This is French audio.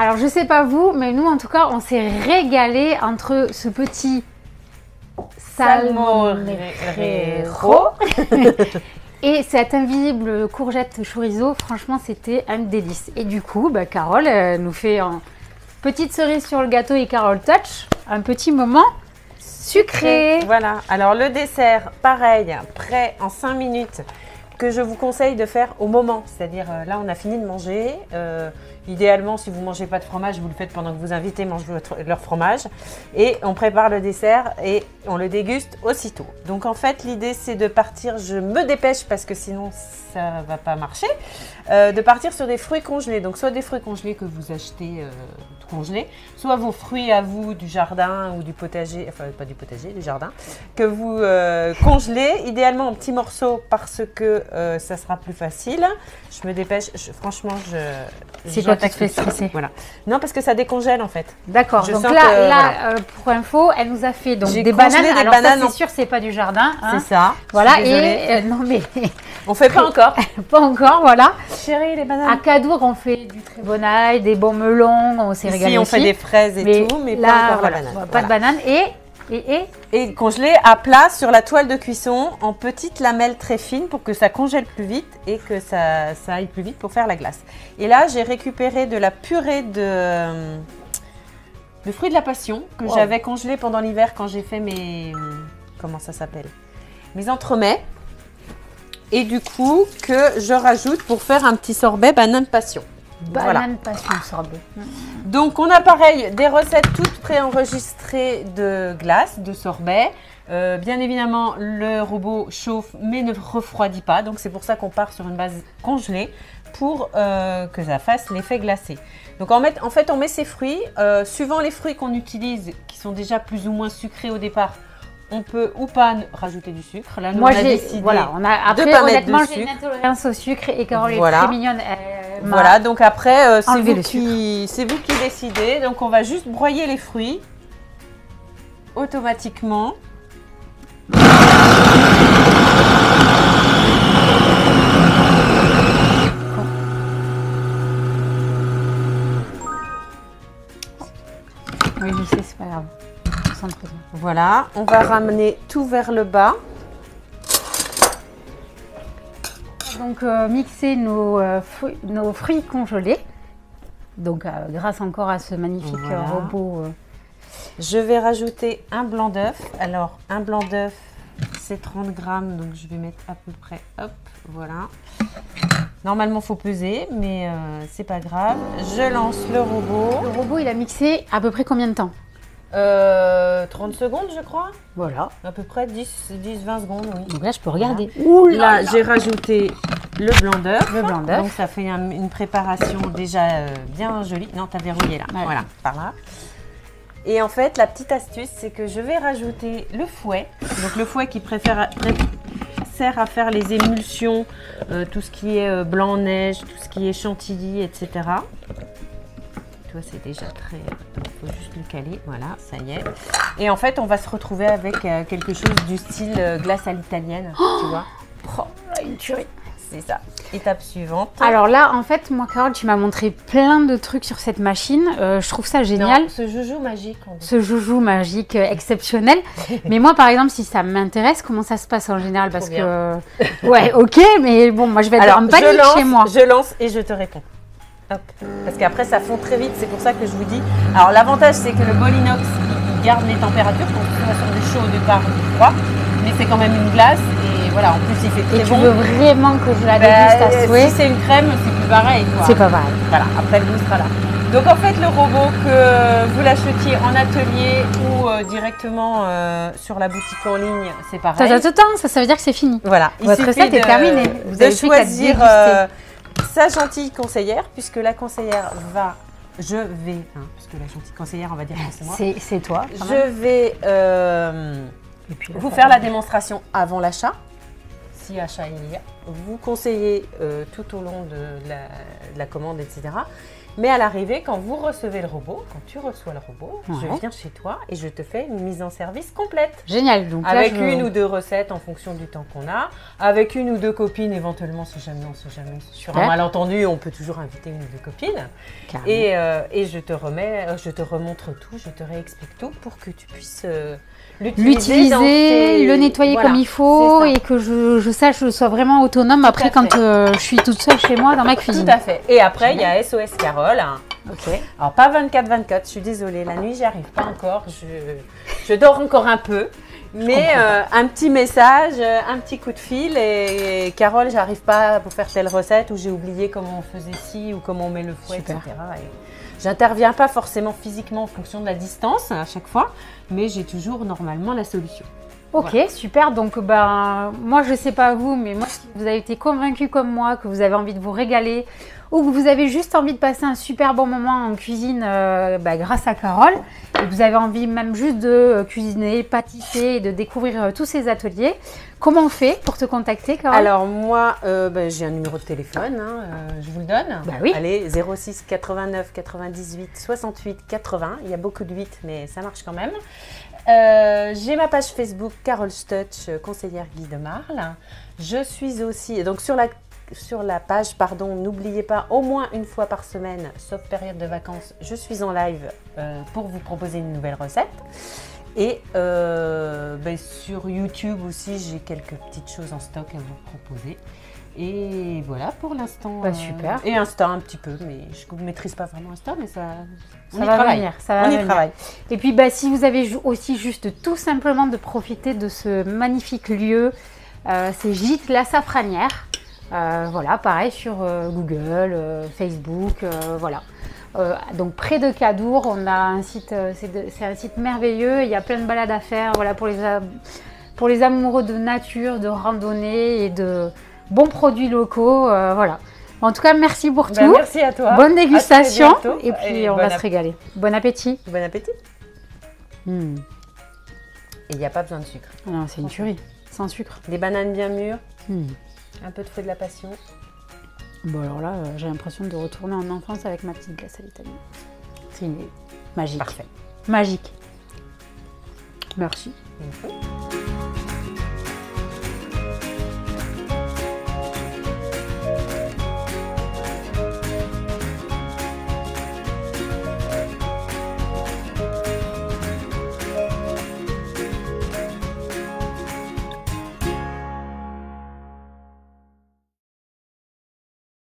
Alors, je sais pas vous, mais nous, en tout cas, on s'est régalé entre ce petit salmon et cette invisible courgette chorizo. Franchement, c'était un délice. Et du coup, Carole nous fait une petite cerise sur le gâteau et Carole Touch, un petit moment sucré. Voilà. Alors, le dessert, pareil, prêt en 5 minutes, que je vous conseille de faire au moment. C'est-à-dire, là, on a fini de manger. Idéalement, si vous ne mangez pas de fromage, vous le faites pendant que vos invités mangent leur fromage. Et on prépare le dessert et on le déguste aussitôt. Donc, en fait, l'idée, c'est de partir, je me dépêche parce que sinon, ça ne va pas marcher, de partir sur des fruits congelés. Donc, soit des fruits congelés que vous achetez congelés, soit vos fruits à vous du jardin ou du potager, enfin, pas du potager, du jardin, que vous congelez, idéalement en petits morceaux parce que ça sera plus facile. Je me dépêche, franchement, c'est quoi qui te fait stresser? Voilà. Non, parce que ça décongèle en fait. D'accord. Donc là, pour info, elle nous a fait donc des bananes. Alors ça, c'est sûr, c'est pas du jardin. Hein. C'est ça. Voilà. Et non mais on fait pas encore. Pas encore, voilà. Chérie, les bananes. À Cadour, on fait du trébonnail, des bons melons. On s'est régalé on aussi. fait des fraises et tout, mais là, pas encore voilà, la banane. Pas de banane Et congelé à plat sur la toile de cuisson en petites lamelles très fines pour que ça congèle plus vite et que ça aille plus vite pour faire la glace. Et là, j'ai récupéré de la purée de fruits de la passion que j'avais congelé pendant l'hiver quand j'ai fait mes... Comment ça s'appelle? Mes entremets. Et du coup, que je rajoute pour faire un petit sorbet banane passion. Banane passion sorbet. Donc, on a pareil des recettes toutes préenregistrées de glace, de sorbet. Bien évidemment, le robot chauffe mais ne refroidit pas. Donc, c'est pour ça qu'on part sur une base congelée pour que ça fasse l'effet glacé. Donc, en fait, on met ces fruits. Suivant les fruits qu'on utilise, qui sont déjà plus ou moins sucrés au départ, on peut ou pas rajouter du sucre. Là, nous, moi, on a décidé après, de pas mettre honnêtement, de j'ai une sucre. intolérance au sucre et Carole est très mignonne. Voilà, donc après, c'est vous qui décidez. Donc, on va juste broyer les fruits automatiquement. Oui, je sais, c'est pas grave. Voilà, on va ramener tout vers le bas. Donc, mixer nos fruits congelés. Donc, grâce encore à ce magnifique robot. Je vais rajouter un blanc d'œuf. Alors, un blanc d'œuf, c'est 30 grammes. Donc, je vais mettre à peu près, hop, voilà. Normalement, il faut peser, mais c'est pas grave. Je lance le robot. Le robot, il a mixé à peu près combien de temps? 30 secondes, je crois. Voilà. À peu près 10-20 secondes, oui. Donc là, je peux regarder. Là, j'ai rajouté le blanc d'œuf. Le blanc d'œuf. Donc, ça fait une préparation déjà bien jolie. Non, tu as verrouillé là. Ouais. Voilà, par là. Et en fait, la petite astuce, c'est que je vais rajouter le fouet. Donc, le fouet qui sert à faire les émulsions, tout ce qui est blanc-neige, tout ce qui est chantilly, etc. Tu vois, c'est déjà très... Il faut juste le caler. Voilà, ça y est. Et en fait, on va se retrouver avec quelque chose du style glace à l'italienne, tu vois. Une tuerie. C'est ça. Étape suivante. Alors là, en fait, moi, Carole, tu m'as montré plein de trucs sur cette machine. Je trouve ça génial. Non, ce joujou magique. Ce joujou magique exceptionnel. Mais moi, par exemple, si ça m'intéresse, comment ça se passe en général? Parce que... Ouais, ok, mais bon, moi, je vais être en panique chez moi. Je lance et je te réponds. Hop. Parce qu'après, ça fond très vite. C'est pour ça que je vous dis... Alors, l'avantage, c'est que le bol inox, il garde les températures. Donc, de toute façon, du chaud au départ, du froid. Mais c'est quand même une glace. Et voilà, en plus, il fait très bon. Et tu veux vraiment que je la déguste à souhait? Si c'est une crème, c'est plus pareil. C'est pas pareil. Voilà, après, le goût sera là. Donc, en fait, le robot, que vous l'achetiez en atelier ou directement sur la boutique en ligne, c'est pareil. Ça veut dire que c'est fini. Voilà. Votre recette est terminée. Vous avez choisir sa gentille conseillère, puisque la conseillère va... puisque la gentille conseillère, on va dire que c'est moi. C'est toi. Je vais vous faire la démonstration avant l'achat, si achat il y a. Vous conseillez tout au long de la commande, etc. Mais à l'arrivée, quand vous recevez le robot, quand tu reçois le robot, Ouais. je viens chez toi et je te fais une mise en service complète. Génial. Donc là, Avec je- une ou deux recettes en fonction du temps qu'on a, avec une ou deux copines éventuellement, si jamais on sait jamais. Sur un Super. malentendu, on peut toujours inviter une ou deux copines. Carrément. Et je te remontre tout, je te réexplique tout pour que tu puisses l'utiliser, dans l'utiliser, tes- le nettoyer Voilà, comme il faut c'est ça. et que je sache, je sois vraiment autonome après à quand fait. je suis toute seule chez moi dans ma cuisine. Tout à fait. Et après, il y a SOS Carole. Ok. Alors, pas 24-24, je suis désolée, la nuit, j'y arrive pas encore. Je dors encore un peu. Mais un petit message, un petit coup de fil et Carole, j'arrive pas à vous faire telle recette ou j'ai oublié comment on faisait ci ou comment on met le fouet, Super. etc. Et j'interviens pas forcément physiquement en fonction de la distance à chaque fois, mais j'ai toujours normalement la solution. Ok, super. Donc, ben, moi, je sais pas vous, mais moi, si vous avez été convaincu comme moi, que vous avez envie de vous régaler ou que vous avez juste envie de passer un super bon moment en cuisine grâce à Carole, et que vous avez envie même juste de cuisiner, pâtisser et de découvrir tous ces ateliers, comment on fait pour te contacter, Carole? Alors moi, j'ai un numéro de téléphone, je vous le donne. Bah oui. Allez, 06 89 98 68 80. Il y a beaucoup de 8, mais ça marche quand même. J'ai ma page Facebook Carole Stutch, conseillère Guy de Marle. Je suis aussi, donc sur la page, pardon, n'oubliez pas, au moins une fois par semaine, sauf période de vacances, je suis en live pour vous proposer une nouvelle recette. Et sur YouTube aussi, j'ai quelques petites choses en stock à vous proposer. Et voilà pour l'instant. Bah, super. Et Insta un petit peu, mais je ne maîtrise pas vraiment Insta, mais ça Ça va venir, ça va On y venir. travaille. Et puis, bah, si vous avez aussi juste tout simplement de profiter de ce magnifique lieu, c'est Gîte La Safranière. Voilà, pareil sur Google, Facebook, voilà. Donc près de Cadour, on a un site, c'est un site merveilleux. Il y a plein de balades à faire, voilà, pour les amoureux de nature, de randonnée et de bons produits locaux, voilà. En tout cas, merci pour tout. Merci à toi. Bonne dégustation À très bientôt. et puis on bon va se régaler. Bon appétit. Bon appétit. Hmm. Et il n'y a pas besoin de sucre. Ah non, c'est une tuerie, sans sucre. Des bananes bien mûres, Hmm. un peu de feu de la passion. Bon alors là, j'ai l'impression de retourner en enfance avec ma petite glace à l'italienne. C'est magique. Parfait. Magique. Merci. Mhm.